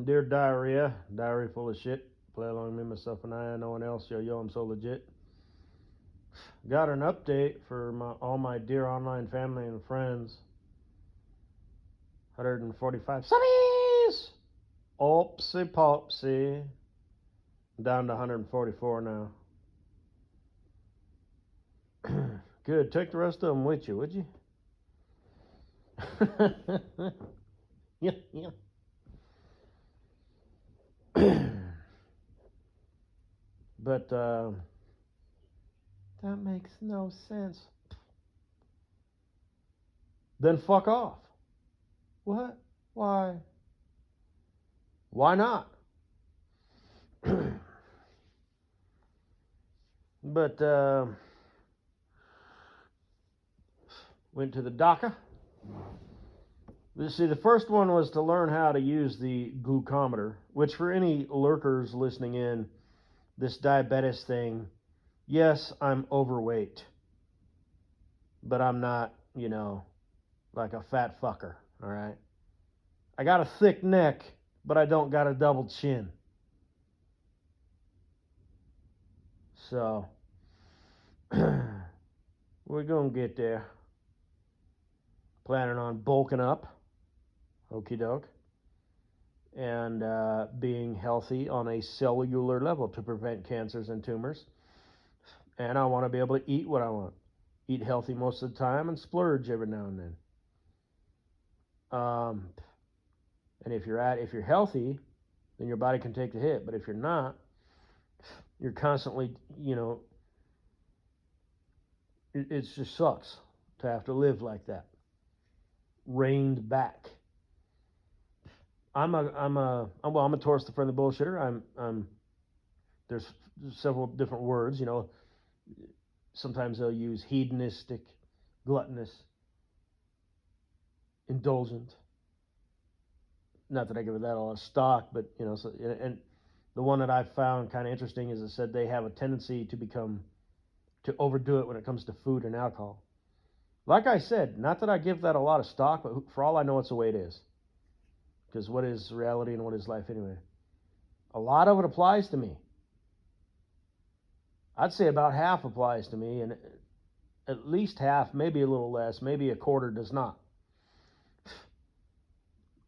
Dear diarrhea, diary full of shit. Play along with me, myself, and I. No one else. Yo, yo, I'm so legit. Got an update for all my dear online family and friends. 145 subbies! Oopsie popsy. Down to 144 now. Good. Take the rest of them with you, would you? Yeah, yeah. But that makes no sense. Then fuck off. What? Why? Why not? But went to the doctor. See, the first one was to learn how to use the glucometer, which for any lurkers listening in, this diabetes thing, yes, I'm overweight, but I'm not, like a fat fucker, all right? I got a thick neck, but I don't got a double chin. So, we're going to get there. Planning on bulking up, okie doke, and being healthy on a cellular level to prevent cancers and tumors. And I want to be able to eat what I want. Eat healthy most of the time and splurge every now and then. And if you're healthy, then your body can take the hit. But if you're not, you're constantly, it just sucks to have to live like that. Reined back. I'm a tourist friendly bullshitter. There's several different words, Sometimes they'll use hedonistic, gluttonous, indulgent. Not that I give it that a lot of stock, but and the one that I found kind of interesting is it said they have a tendency to overdo it when it comes to food and alcohol. Like I said, not that I give that a lot of stock, but for all I know, it's the way it is. Because what is reality and what is life anyway? A lot of it applies to me. I'd say about half applies to me, and at least half, maybe a little less, maybe a quarter does not.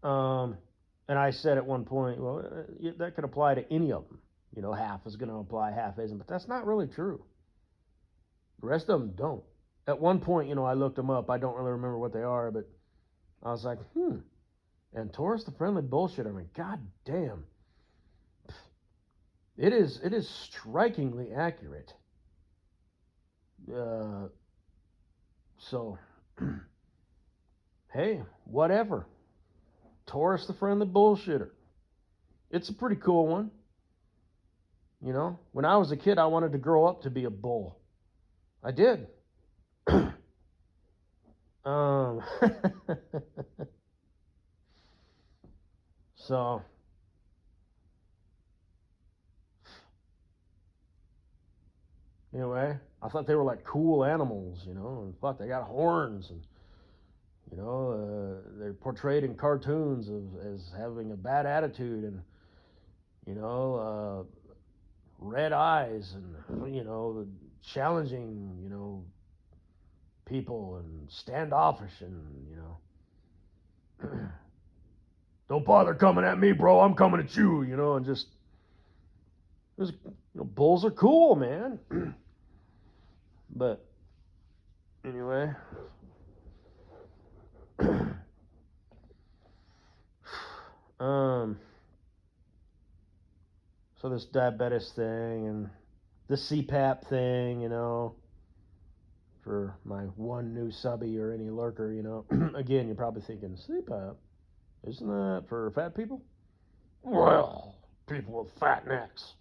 And I said at one point, well, that could apply to any of them. Half is going to apply, half isn't. But that's not really true. The rest of them don't. At one point, I looked them up. I don't really remember what they are, but I was like, And tourist friendly bullshit. I mean, god damn. It is strikingly accurate. So, hey, whatever. Tourist friendly bullshitter. It's a pretty cool one. When I was a kid, I wanted to grow up to be a bull. I did. So, anyway, I thought they were like cool animals, and fuck, they got horns, and they're portrayed in cartoons as having a bad attitude, and red eyes, and challenging, people, and standoffish, and don't bother coming at me, bro. I'm coming at you, and just bulls are cool, man. But anyway, so this diabetes thing and the CPAP thing, for my one new subby or any lurker, again, you're probably thinking, CPAP, isn't that for fat people? Well, people with fat necks.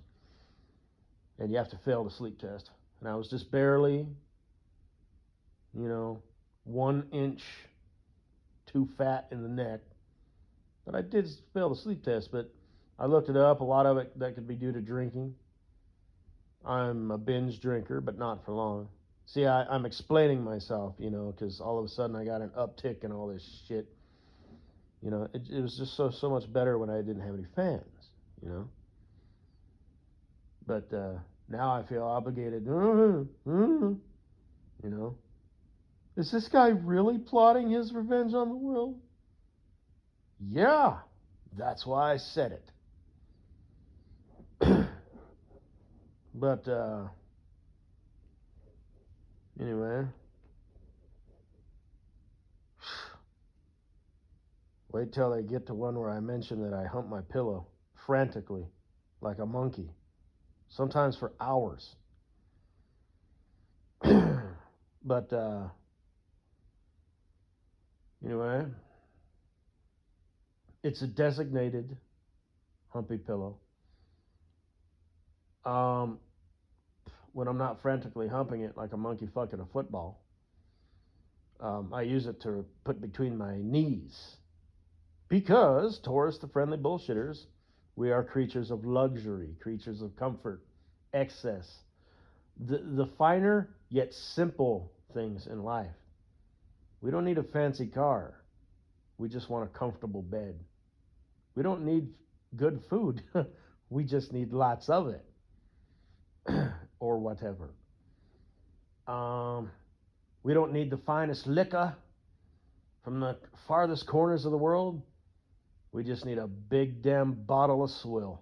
And you have to fail the sleep test. And I was just barely, 1 inch too fat in the neck. But I did fail the sleep test, but I looked it up. A lot of it that could be due to drinking. I'm a binge drinker, but not for long. See, I'm explaining myself, because all of a sudden I got an uptick in all this shit. You know, it was just so much better when I didn't have any fans. You know, but now I feel obligated. You know, is this guy really plotting his revenge on the world? Yeah, that's why I said it. But anyway, wait till they get to one where I mention that I hump my pillow frantically, like a monkey, sometimes for hours. But anyway, it's a designated humpy pillow. Um, when I'm not frantically humping it like a monkey fucking a football, I use it to put between my knees. Because, Taurus, the friendly bullshitters, we are creatures of luxury, creatures of comfort, excess, the finer yet simple things in life. We don't need a fancy car. We just want a comfortable bed. We don't need good food. We just need lots of it. Or whatever. We don't need the finest liquor from the farthest corners of the world. We just need a big damn bottle of swill.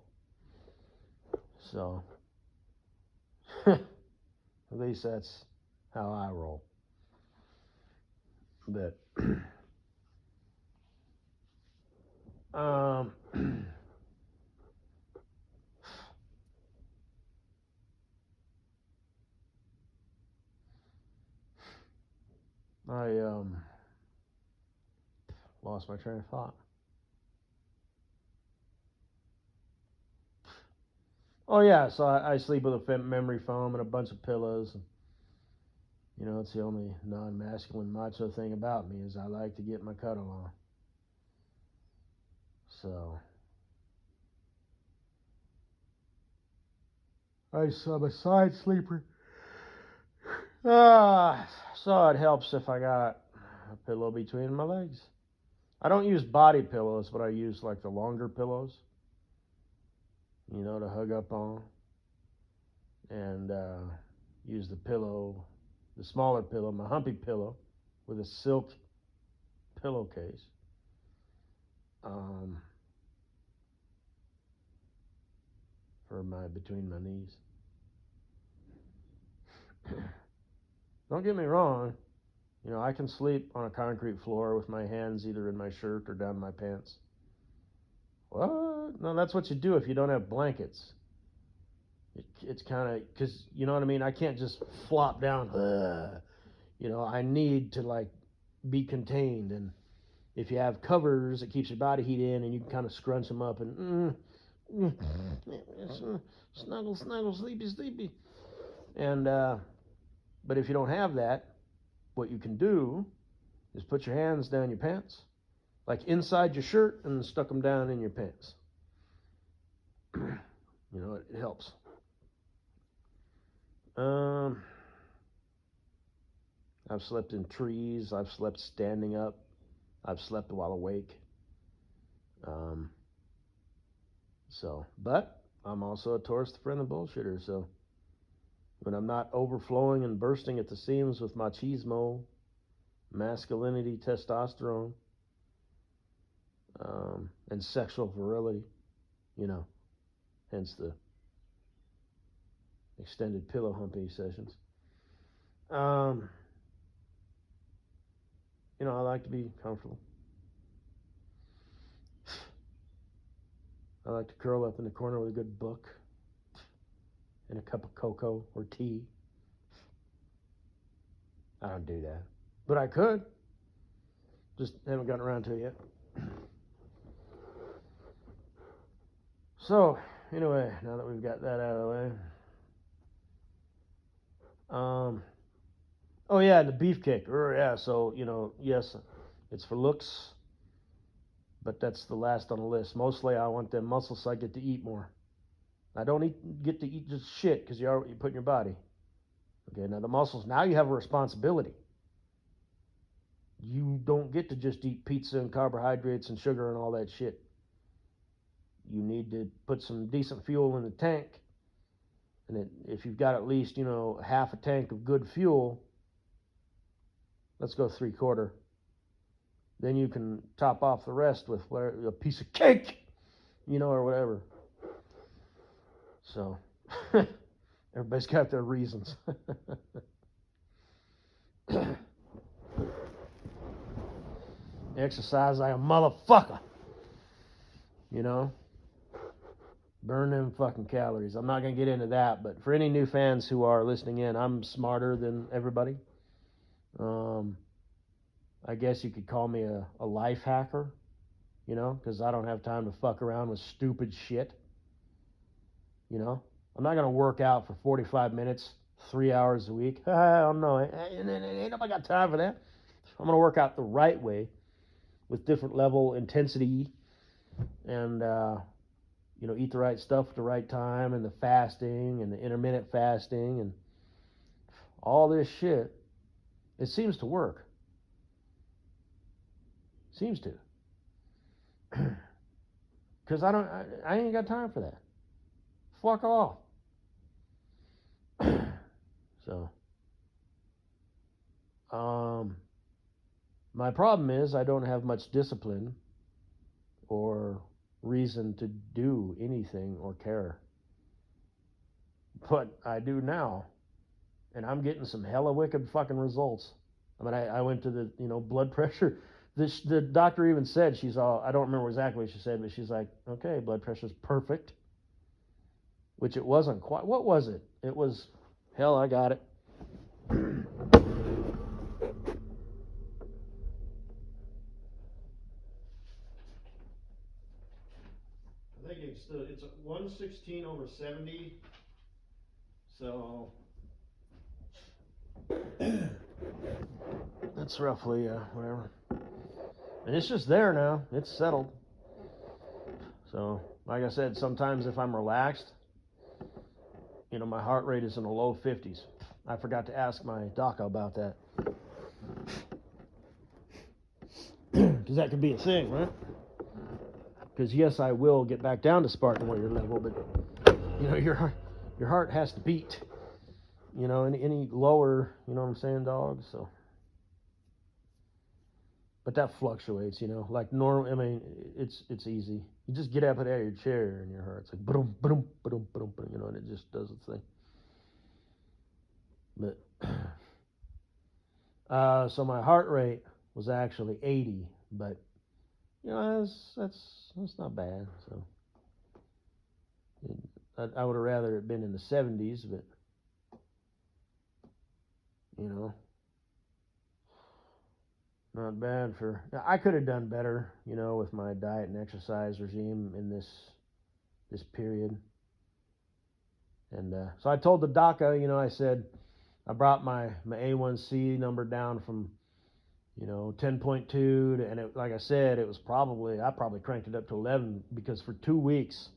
So, at least that's how I roll. But, I lost my train of thought. Oh yeah, so I sleep with a memory foam and a bunch of pillows. You know, it's the only non-masculine macho thing about me is I like to get my cuddle on. So I'm a side sleeper. So it helps if I got a pillow between my legs. I don't use body pillows, but I use like the longer pillows, you know, to hug up on, and use the pillow, the smaller pillow, my humpy pillow, with a silk pillowcase. For my between my knees. Don't get me wrong, you know, I can sleep on a concrete floor with my hands either in my shirt or down my pants. What? No, that's what you do if you don't have blankets. It's kind of, because, you know what I mean? I can't just flop down. You know, I need to, like, be contained. And if you have covers, it keeps your body heat in, and you can kind of scrunch them up and snuggle, snuggle, sleepy, sleepy. And, but if you don't have that, what you can do is put your hands down your pants, like inside your shirt, and stuck them down in your pants. You know, it helps. I've slept in trees. I've slept standing up. I've slept while awake. But I'm also a Taurus, the friend of bullshitter. So when I'm not overflowing and bursting at the seams with machismo, masculinity, testosterone, and sexual virility, you know, hence the extended pillow humping sessions. You know, I like to be comfortable. I like to curl up in the corner with a good book and a cup of cocoa or tea. I don't do that, but I could. Just haven't gotten around to it yet. So, anyway, now that we've got that out of the way. Oh yeah, the beefcake. Yeah, so, you know, yes, it's for looks, but that's the last on the list. Mostly I want them muscles so I get to eat more. I don't get to eat just shit because you put in your body. Okay, now the muscles, now you have a responsibility. You don't get to just eat pizza and carbohydrates and sugar and all that shit. You need to put some decent fuel in the tank. And if you've got at least, half a tank of good fuel, let's go 3/4. Then you can top off the rest with a piece of cake, or whatever. So, everybody's got their reasons. Exercise like a motherfucker. Burn them fucking calories. I'm not going to get into that, but for any new fans who are listening in, I'm smarter than everybody. I guess you could call me a life hacker, because I don't have time to fuck around with stupid shit. I'm not going to work out for 45 minutes, 3 hours a week. I don't know. Ain't nobody got time for that. I'm going to work out the right way with different level intensity and, eat the right stuff at the right time, and the fasting and the intermittent fasting and all this shit. It seems to work. Seems to. Because I ain't got time for that. Fuck off. So, my problem is I don't have much discipline or reason to do anything or care. But I do now. And I'm getting some hella wicked fucking results. I mean, I went to the, blood pressure. The doctor even said, I don't remember exactly what she said, but she's like, okay, blood pressure's perfect. Which it wasn't quite. What was it? It was, hell, I got it. I think it's 116/70. So that's roughly whatever. And it's just there now. It's settled. So, like I said, sometimes if I'm relaxed, my heart rate is in the low 50s. I forgot to ask my doc about that. Because that could be a thing, right? Because yes, I will get back down to Spartan Warrior level, but your heart has to beat. Any lower, you know what I'm saying, dog? So, but that fluctuates, like normal. I mean, it's easy. You just get up out of your chair and your heart's like boom, boom, boom, boom, boom, and it just does its thing. But so my heart rate was actually 80, but that's not bad. So I would have rather it been in the 70s, but not bad for. I could have done better, with my diet and exercise regime in this period. And so I told the DACA, I said I brought my A1C number down from 10.2 to, and like I said, I probably cranked it up to 11 because for 2 weeks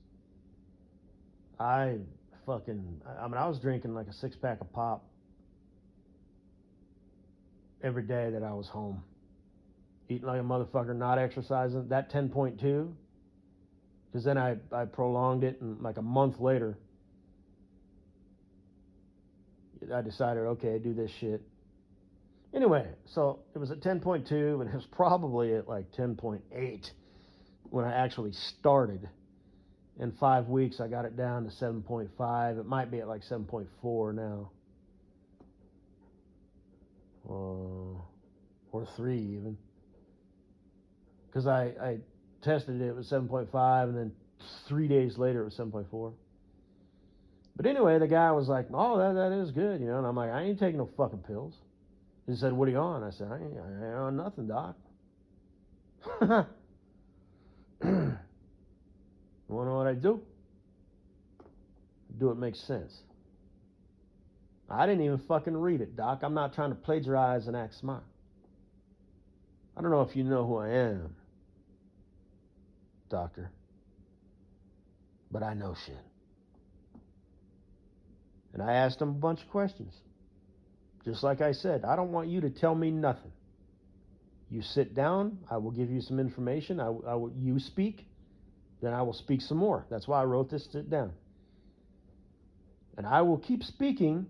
I was drinking like a 6-pack of pop every day that I was home. Eating like a motherfucker, not exercising. That 10.2, because then I prolonged it, and like a month later, I decided, okay, do this shit. Anyway, so it was at 10.2, and it was probably at like 10.8 when I actually started. In 5 weeks, I got it down to 7.5. It might be at like 7.4 now. Or 3 even. Because I tested it was 7.5, and then 3 days later it was 7.4. But anyway, the guy was like, oh, that is good, and I'm like, I ain't taking no fucking pills. He said, what are you on? I said, I ain't on nothing, doc. You want to know what I do? Do what makes sense. I didn't even fucking read it, doc. I'm not trying to plagiarize and act smart. I don't know if you know who I am, doctor, but I know shit. And I asked him a bunch of questions. Just like I said, I don't want you to tell me nothing. You sit down, I will give you some information. You speak, then I will speak some more. That's why I wrote this down. And I will keep speaking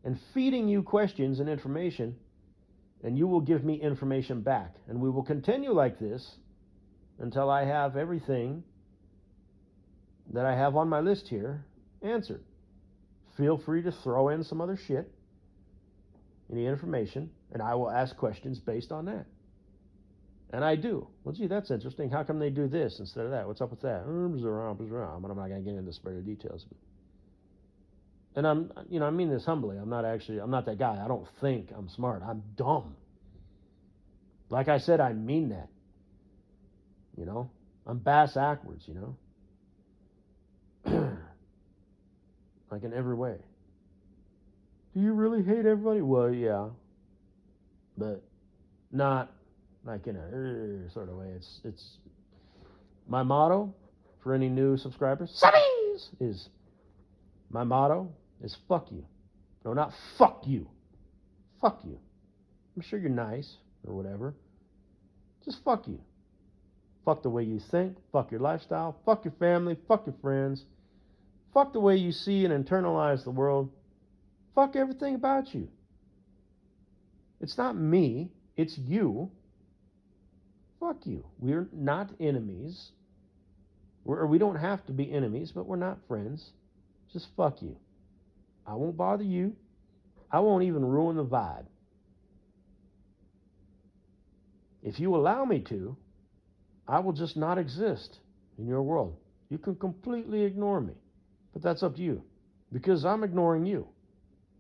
and feeding you questions and information, and you will give me information back. And we will continue like this until I have everything that I have on my list here answered. Feel free to throw in some other shit, any information, and I will ask questions based on that. And I do. Well, gee, that's interesting. How come they do this instead of that? What's up with that? But I'm not going to get into spare details. And I mean this humbly. I'm not that guy. I don't think I'm smart. I'm dumb. Like I said, I mean that. I'm bass-ackwards, like in every way. Do you really hate everybody? Well, yeah. But not like in a sort of way. It's my motto for any new subscribers. Subbies is my motto is fuck you. No, not fuck you. Fuck you. I'm sure you're nice or whatever. Just fuck you. Fuck the way you think. Fuck your lifestyle. Fuck your family. Fuck your friends. Fuck the way you see and internalize the world. Fuck everything about you. It's not me. It's you. Fuck you. We're not enemies. We don't have to be enemies, but we're not friends. Just fuck you. I won't bother you. I won't even ruin the vibe. If you allow me to, I will just not exist in your world. You can completely ignore me, but that's up to you, because I'm ignoring you.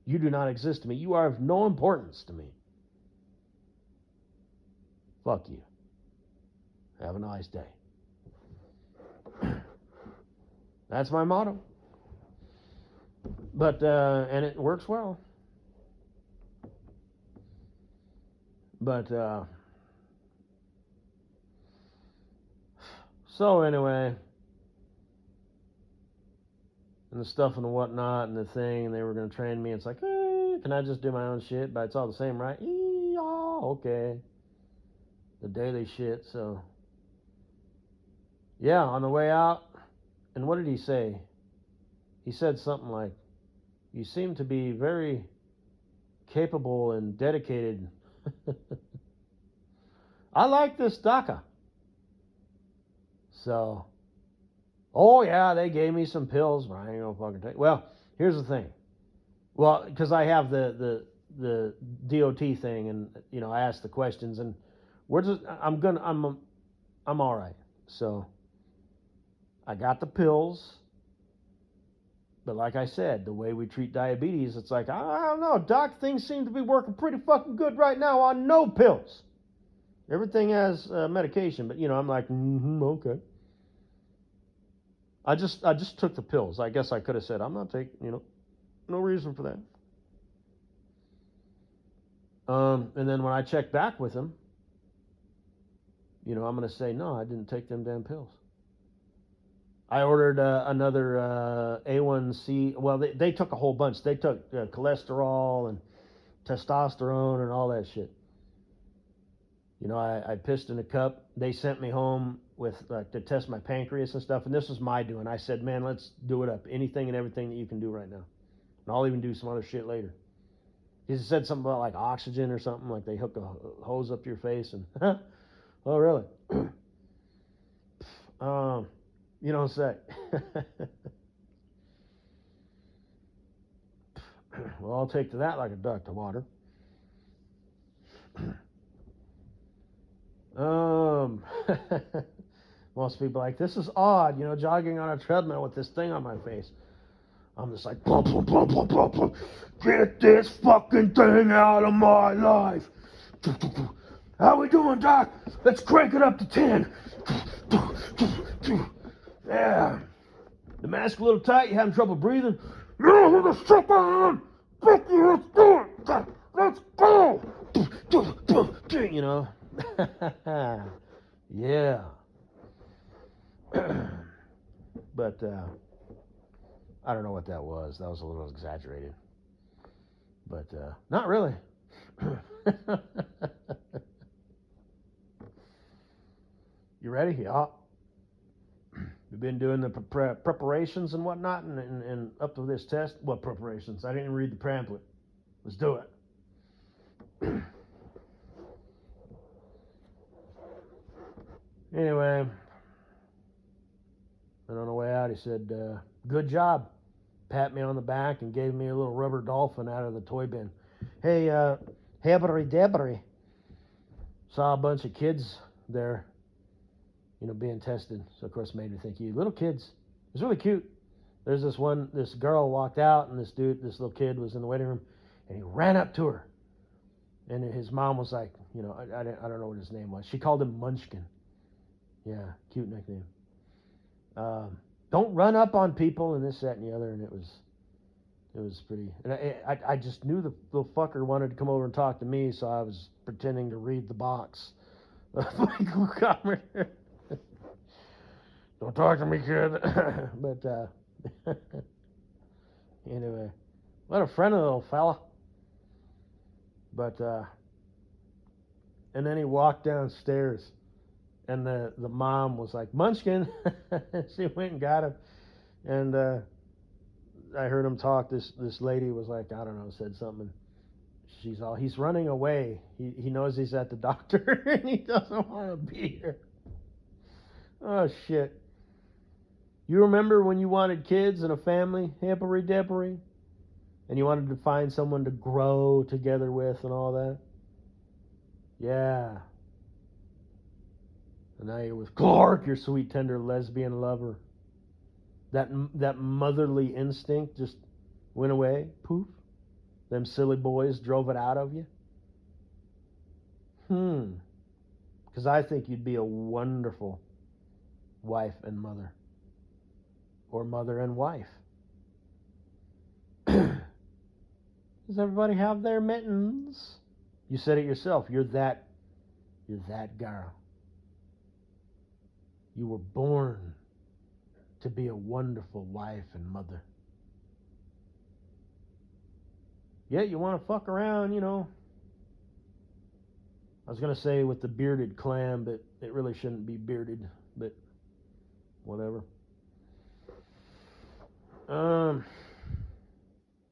You do not exist to me. You are of no importance to me. Fuck you. Have a nice day. That's my motto. But, and it works well. But, so anyway, and the stuff and the whatnot and the thing, and they were going to train me. It's like, can I just do my own shit? But it's all the same, right? Okay. The daily shit, so. Yeah, on the way out, and what did he say? He said something like, you seem to be very capable and dedicated. I like this DACA. So, oh yeah, they gave me some pills, but I ain't gonna fucking take. Well, here's the thing. Well, because I have the DOT thing, and I asked the questions, and I'm all right. So, I got the pills. But like I said, the way we treat diabetes, it's like, I don't know, doc, things seem to be working pretty fucking good right now on no pills. Everything has medication, but I'm like, okay. I just took the pills. I guess I could have said, I'm not taking, no reason for that. And then when I check back with him, I'm going to say, no, I didn't take them damn pills. I ordered another A1C. Well, they took a whole bunch. They took cholesterol and testosterone and all that shit. I pissed in a cup. They sent me home with to test my pancreas and stuff. And this was my doing. I said, man, let's do it up. Anything and everything that you can do right now. And I'll even do some other shit later. He said something about like oxygen or something. Like they hook a hose up to your face. And oh, really? You don't say. Well, I'll take to that like a duck to water. Most people are like, this is odd, jogging on a treadmill with this thing on my face. I'm just like, blah, blah, blah, blah, blah, blah. Get this fucking thing out of my life. How we doing, Doc? Let's crank it up to 10. Yeah. The mask a little tight, you having trouble breathing? No, who the fuck I am? Fuck you, let's do it. Let's go. Yeah. But I don't know what that was. That was a little exaggerated. But not really. You ready? Yeah. We've been doing the preparations and whatnot, and up to this test. What preparations? I didn't read the pamphlet. Let's do it. Anyway, and on the way out, he said, "Good job." Pat me on the back and gave me a little rubber dolphin out of the toy bin. Hey, Hebbery Debbery. Saw a bunch of kids there, being tested. So of course, made me think, you little kids. It was really cute. There's this girl walked out, and this little kid was in the waiting room, and he ran up to her, and his mom was like, I don't know what his name was. She called him Munchkin. Yeah, cute nickname. Don't run up on people and this, that, and the other, and it was pretty. And I just knew the little fucker wanted to come over and talk to me, so I was pretending to read the box. Michael Comrie. Don't talk to me, kid. But anyway, what a friendly little fella. But and then he walked downstairs, and the mom was like, Munchkin. She went and got him, and I heard him talk. This lady was like, I don't know, said something. He's running away. He knows he's at the doctor, and he doesn't want to be here. Oh shit. You remember when you wanted kids and a family, hippery dippery, and you wanted to find someone to grow together with and all that? Yeah. And now you're with Clark, your sweet, tender lesbian lover. That motherly instinct just went away. Poof. Them silly boys drove it out of you. Because I think you'd be a wonderful wife and mother. Or mother and wife. Does everybody have their mittens? You said it yourself. You're that girl. You were born to be a wonderful wife and mother. Yeah, you want to fuck around, I was going to say with the bearded clam, but it really shouldn't be bearded, but whatever.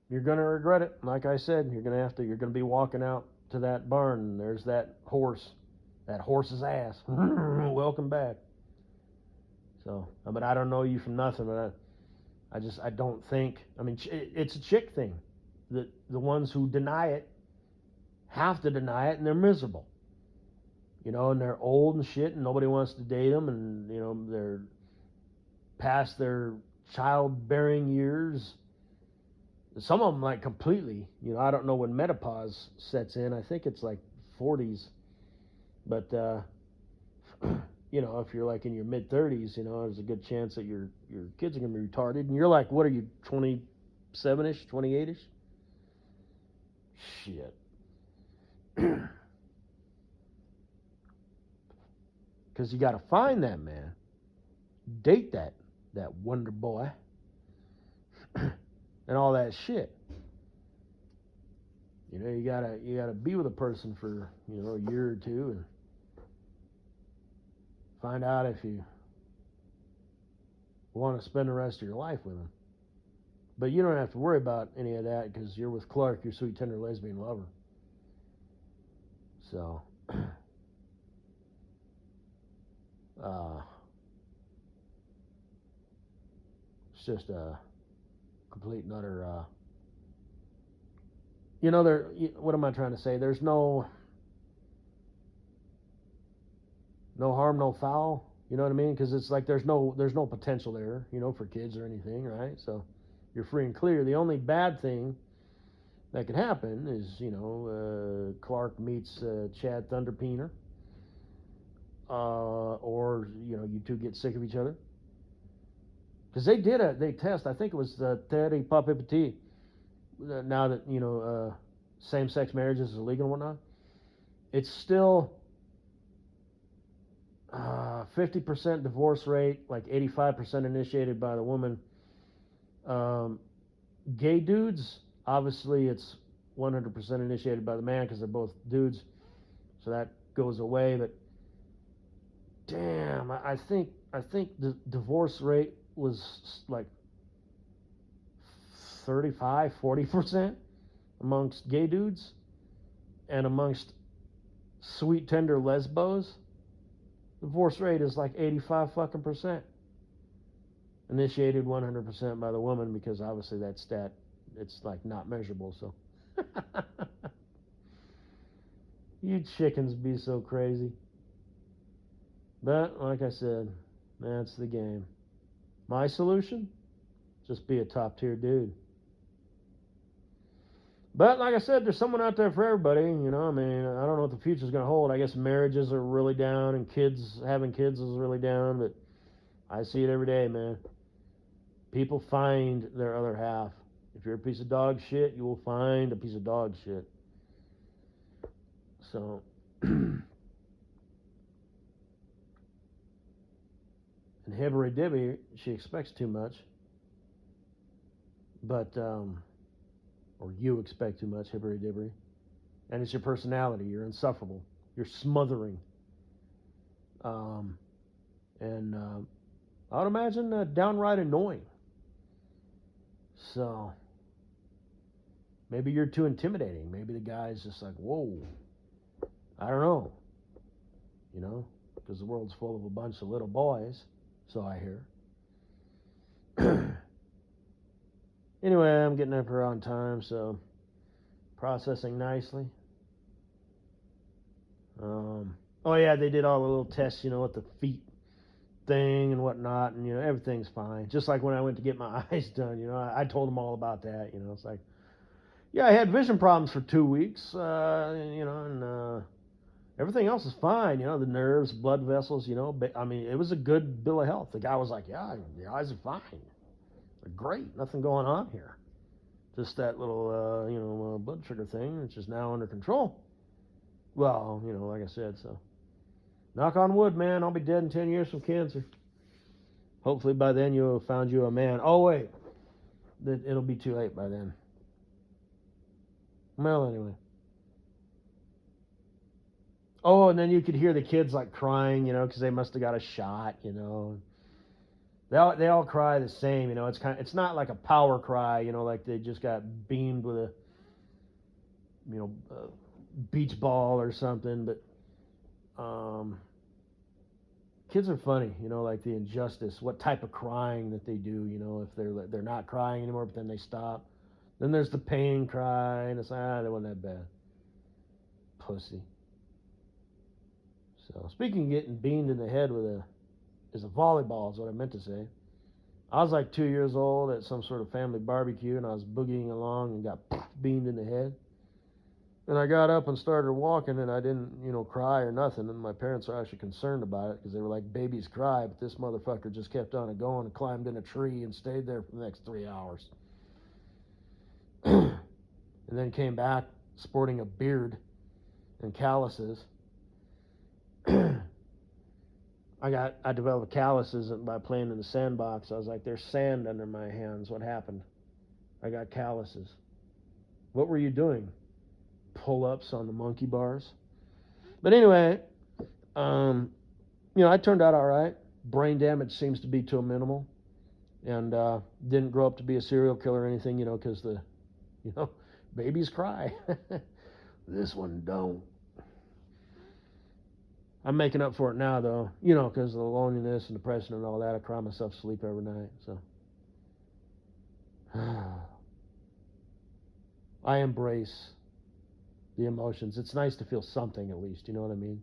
You're going to regret it. Like I said, you're going to be walking out to that barn, and there's that horse's ass. Welcome back. So, but I don't know you from nothing, but I don't think, it's a chick thing. The ones who deny it have to deny it, and they're miserable. And they're old and shit, and nobody wants to date them, and, they're past their childbearing years. Some of them, like, completely. I don't know when menopause sets in. I think it's like 40s. But, if you're like in your mid-30s, there's a good chance that your kids are going to be retarded. And you're like, what are you, 27-ish, 28-ish? Shit. Because you got to find that man. Date that wonder boy. And all that shit. You gotta be with a person for, a year or two and find out if you want to spend the rest of your life with them. But you don't have to worry about any of that because you're with Clark, your sweet, tender lesbian lover. So, it's just a complete and utter, what am I trying to say? There's no harm, no foul. You know what I mean? Because it's like there's no potential there, for kids or anything, right? So you're free and clear. The only bad thing that could happen is, Clark meets Chad Thunderpeener, or you two get sick of each other. Because they test. I think it was the Terry Papipati. Now that same-sex marriages is illegal and whatnot, it's still 50% divorce rate, like 85% initiated by the woman. Gay dudes, obviously, it's 100% initiated by the man because they're both dudes, so that goes away. But damn, I think the divorce rate was like 35, 40% amongst gay dudes, and amongst sweet tender lesbos, divorce rate is like 85 fucking percent. Initiated 100% by the woman, because obviously that stat, it's like not measurable. So you chickens be so crazy. But like I said, that's the game. My solution? Just be a top tier dude. But like I said, there's someone out there for everybody. You know, I mean, I don't know what the future's going to hold. I guess marriages are really down, and having kids is really down. But I see it every day, man. People find their other half. If you're a piece of dog shit, you will find a piece of dog shit. So, and Hibbery Dibby, she expects too much. But, or you expect too much, Hibbery Dibbery. And it's your personality. You're insufferable. You're smothering. And I would imagine downright annoying. So, maybe you're too intimidating. Maybe the guy's just like, whoa. I don't know. You know, because the world's full of a bunch of little boys. So I hear. Anyway, I'm getting up here on time, so processing nicely. Oh yeah, they did all the little tests, you know, with the feet thing and whatnot, and you know everything's fine. Just like when I went to get my eyes done, you know, I told them all about that. You know, it's like, yeah, I had vision problems for 2 weeks, you know, and everything else is fine. You know, the nerves, blood vessels, you know. I mean, it was a good bill of health. The guy was like, yeah, your eyes are fine. They're great. Nothing going on here. Just that little, you know, blood sugar thing, which is now under control. Well, you know, like I said, so knock on wood, man. I'll be dead in 10 years from cancer. Hopefully by then you'll have found you a man. Oh, wait. It'll be too late by then. Well, anyway. Oh, and then you could hear the kids like crying, you know, because they must have got a shot, you know. They all cry the same, you know. It's not like a power cry, you know, like they just got beamed with a, you know, a beach ball or something. But kids are funny, you know, like the injustice, what type of crying that they do, you know, if they're not crying anymore, but then they stop. Then there's the pain cry, and it's like, that wasn't that bad. Pussy. So speaking of getting beamed in the head with a volleyball is what I meant to say. I was like 2 years old at some sort of family barbecue, and I was boogieing along and got beamed in the head. And I got up and started walking, and I didn't, you know, cry or nothing. And my parents were actually concerned about it because they were like, babies cry, but this motherfucker just kept on it going and climbed in a tree and stayed there for the next 3 hours. And then came back sporting a beard and calluses. I developed calluses by playing in the sandbox. I was like, there's sand under my hands. What happened? I got calluses. What were you doing? Pull-ups on the monkey bars. But anyway, you know, I turned out all right. Brain damage seems to be to a minimal, and didn't grow up to be a serial killer or anything, you know, because you know, babies cry. This one don't. I'm making up for it now, though, you know, because of the loneliness and depression and all that. I cry myself to sleep every night, so. I embrace the emotions. It's nice to feel something, at least, you know what I mean?